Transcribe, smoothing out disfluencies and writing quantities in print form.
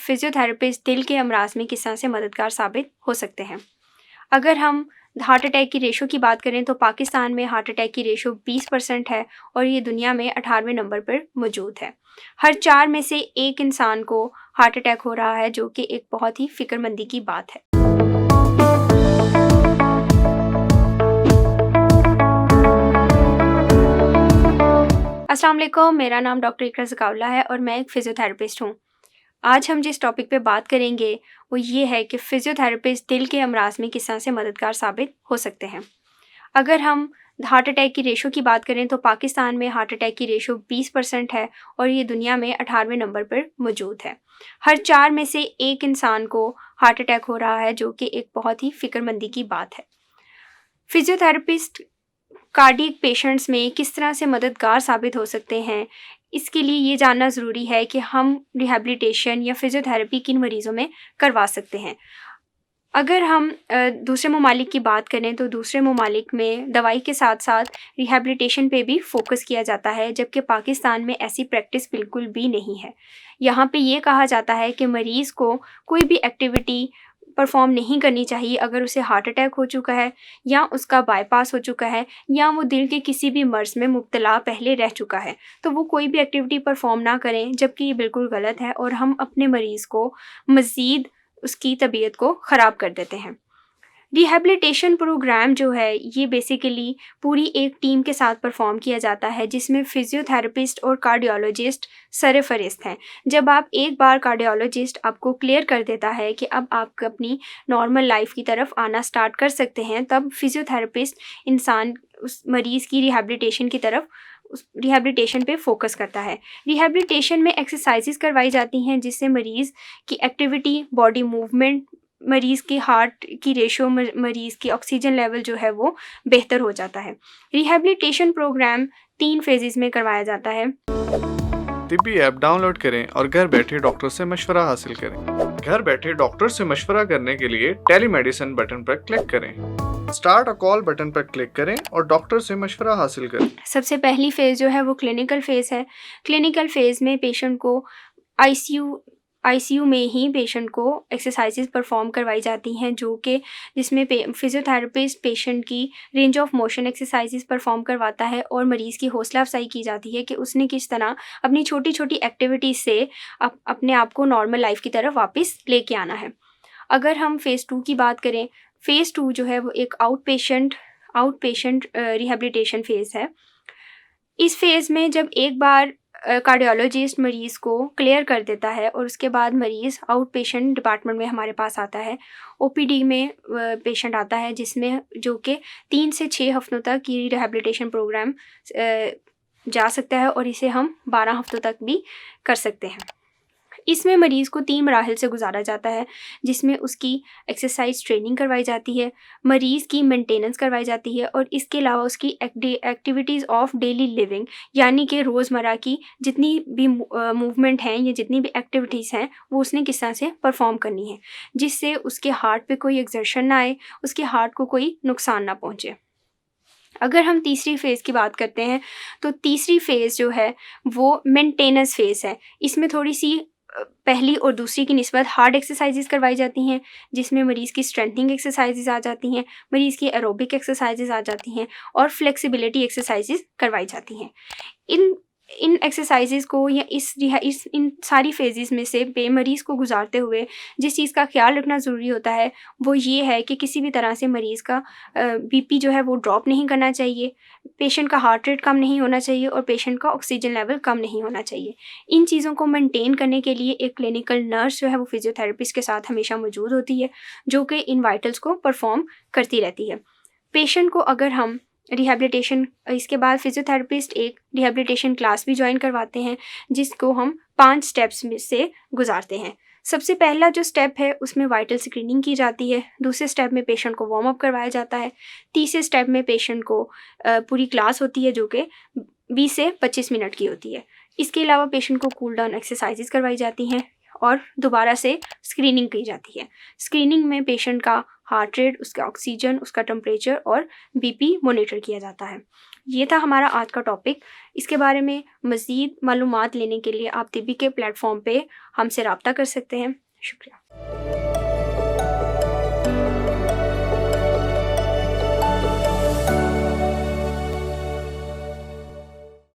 Physiotherapist दिल के अमराज में किस तरह से मददगार साबित हो सकते हैं। अगर हम हार्ट अटैक की रेशो की बात करें तो पाकिस्तान में हार्ट अटैक की रेशो 20% है और ये दुनिया में 18वें नंबर पर मौजूद है। हर 4 में से 1 इंसान को हार्ट अटैक हो रहा है, जो कि एक बहुत ही फ़िक्रमंदी की बात है। अस्सलाम वालेकुम, मेरा नाम डॉक्टर इकरा ज़काउल्लाह है और मैं एक फ़िज़ियोथेरेपिस्ट हूँ। आज हम जिस टॉपिक पे बात करेंगे वो ये है कि फ़िज़ियोथेरेपिस्ट दिल के अमराज में किस तरह से मददगार साबित हो सकते हैं। अगर हम हार्ट अटैक की रेशो की बात करें तो पाकिस्तान में हार्ट अटैक की रेशो 20% है और ये दुनिया में 18वें नंबर पर मौजूद है। हर 4 में से 1 इंसान को हार्ट अटैक हो रहा है, जो कि एक बहुत ही फ़िक्रमंदी की बात है। फ़िज़ियोथेरेपिस्ट कार्डियक पेशेंट्स में किस तरह से मददगार साबित हो सकते हैं, इसके लिए ये जानना ज़रूरी है कि हम रिहैबिलिटेशन या फ़िज़ियोथेरेपी किन मरीज़ों में करवा सकते हैं। अगर हम दूसरे ममालिक की बात करें तो दूसरे ममालिक में दवाई के साथ साथ रिहैबिलिटेशन पे भी फ़ोकस किया जाता है, जबकि पाकिस्तान में ऐसी प्रैक्टिस बिल्कुल भी नहीं है। यहाँ पे ये कहा जाता है कि मरीज़ को कोई भी एक्टिविटी परफ़ॉर्म नहीं करनी चाहिए अगर उसे हार्ट अटैक हो चुका है या उसका बायपास हो चुका है या वो दिल के किसी भी मर्ज़ में मुब्तला पहले रह चुका है, तो वो कोई भी एक्टिविटी परफ़ॉर्म ना करें, जबकि ये बिल्कुल गलत है और हम अपने मरीज़ को मज़ीद उसकी तबीयत को ख़राब कर देते हैं। रिहैबिलिटेशन प्रोग्राम जो है ये बेसिकली पूरी एक टीम के साथ परफॉर्म किया जाता है, जिसमें फिजियोथेरेपिस्ट और कार्डियोलॉजिस्ट सरफ़हरिस्त हैं। जब आप एक बार कार्डियोलॉजिस्ट आपको क्लियर कर देता है कि अब आप अपनी नॉर्मल लाइफ की तरफ आना स्टार्ट कर सकते हैं, तब फिजियोथेरेपिस्ट इंसान उस मरीज़ की रिहैबिलिटेशन की तरफ उस रिहैबिलिटेशन पे फ़ोकस करता है। रिहैबिलिटेशन में एक्सरसाइज़ेज़ करवाई जाती हैं जिससे मरीज़ की एक्टिविटी, बॉडी मूवमेंट, मरीज़ की हार्ट की रेशो, मरीज़ की ऑक्सीजन लेवल जो है वो बेहतर हो जाता है। रिहैबिलिटेशन प्रोग्राम 3 फ़ेज़ेज़ में करवाया जाता है। तिब्बी ऐप डाउनलोड करें और घर बैठे डॉक्टर से मशवरा हासिल करें। घर बैठे डॉक्टर से मशवरा करने के लिए टेलीमेडिसिन बटन पर क्लिक करें। स्टार्ट अ कॉल बटन पर क्लिक करें और डॉक्टर से मशवरा हासिल करें। सबसे पहली फ़ेज़ जो है वो क्लिनिकल फ़ेज़ है। क्लिनिकल फ़ेज़ में पेशेंट को आईसीयू में ही पेशेंट को एक्सरसाइज़ेज़ परफ़ॉर्म करवाई जाती हैं, जो कि जिसमें फिजियोथेरेपिस्ट पेशेंट की range of motion exercises perform करवाता है और मरीज़ की हौसला अफ़ज़ाई की जाती है कि उसने किस तरह अपनी छोटी-छोटी एक्टिविटीज़ से अपने आप को नॉर्मल लाइफ़ की तरफ वापस लेके आना है। अगर हम फ़ेज़ 2 की बात करें, फ़ेज़ 2 जो है वो एक आउट पेशेंट रिहैबिलिटेशन फ़ेज़ है। इस फ़ेज़ में जब एक बार कार्डियोलॉजिस्ट मरीज़ को क्लियर कर देता है और उसके बाद मरीज़ आउट पेशेंट डिपार्टमेंट में हमारे पास आता है। ओपीडी में पेशेंट आता है, जिसमें जो कि 3 से 6 हफ़्तों तक ये रिहैबिलिटेशन प्रोग्राम जा सकता है और इसे हम 12 हफ़्तों तक भी कर सकते हैं। इसमें मरीज़ को 3 मराहिल से गुज़ारा जाता है, जिसमें उसकी एक्सरसाइज़ ट्रेनिंग करवाई जाती है, मरीज़ की मेंटेनेंस करवाई जाती है और इसके अलावा उसकी एक्टिविटीज़ ऑफ डेली लिविंग, यानी कि रोज़मर्रा की जितनी भी मूवमेंट हैं या जितनी भी एक्टिविटीज़ हैं, वो उसने किस तरह से परफ़ॉर्म करनी है, जिससे उसके हार्ट पे कोई एक्सर्शन ना आए, उसके हार्ट को कोई नुकसान ना पहुँचे। अगर हम तीसरी फ़ेज़ की बात करते हैं, तो तीसरी फ़ेज़ जो है वो मेंटेनेंस फ़ेज़ है। इसमें थोड़ी-सी पहली और दूसरी की निस्बत हार्ड एक्सरसाइज़ेज़ करवाई जाती हैं, जिसमें मरीज़ की स्ट्रेंथनिंग एक्सरसाइज़ेज़ आ जाती हैं, मरीज़ की एरोबिक एक्सरसाइज़ेज़ आ जाती हैं और फ्लेक्सिबिलिटी एक्सरसाइज़ेज़ करवाई जाती हैं। इन एक्सरसाइज़ेज़ को या इन सारी फ़ेज़ेज़ में से मरीज़ को गुज़ारते हुए जिस चीज़ का ख़्याल रखना ज़रूरी होता है, वो ये है कि किसी भी तरह से मरीज़ का बीपी जो है वो ड्रॉप नहीं करना चाहिए, पेशेंट का हार्ट रेट कम नहीं होना चाहिए और पेशेंट का ऑक्सीजन लेवल कम नहीं होना चाहिए। इन चीज़ों को मेंटेन करने के लिए एक क्लिनिकल नर्स जो है वो फिजियोथेरेपिस्ट के साथ हमेशा मौजूद होती है, जो कि इन वाइटल्स को परफ़ॉर्म करती रहती है। पेशेंट को अगर हम रिहैबिलिटेशन इसके बाद फिजियोथेरेपिस्ट एक रिहैबिलिटेशन क्लास भी जॉइन करवाते हैं, जिसको हम 5 स्टेप्स में से गुज़ारते हैं। सबसे पहला जो स्टेप है उसमें वाइटल स्क्रीनिंग की जाती है, दूसरे स्टेप में पेशेंट को वार्म अप करवाया जाता है, तीसरे स्टेप में पेशेंट को पूरी क्लास होती है जो कि 20 से 25 मिनट की होती है। इसके अलावा पेशेंट को कूल डाउन एक्सरसाइजेज़ करवाई जाती हैं और दोबारा से स्क्रीनिंग की जाती है। स्क्रीनिंग में पेशेंट का हार्ट रेट, उसका ऑक्सीजन, उसका टेम्परेचर और बीपी मॉनिटर किया जाता है। ये था हमारा आज का टॉपिक। इसके बारे में मज़ीद मालूमात लेने के लिए आप तिब्बी के प्लेटफॉर्म पे हमसे रब्ता कर सकते हैं। शुक्रिया।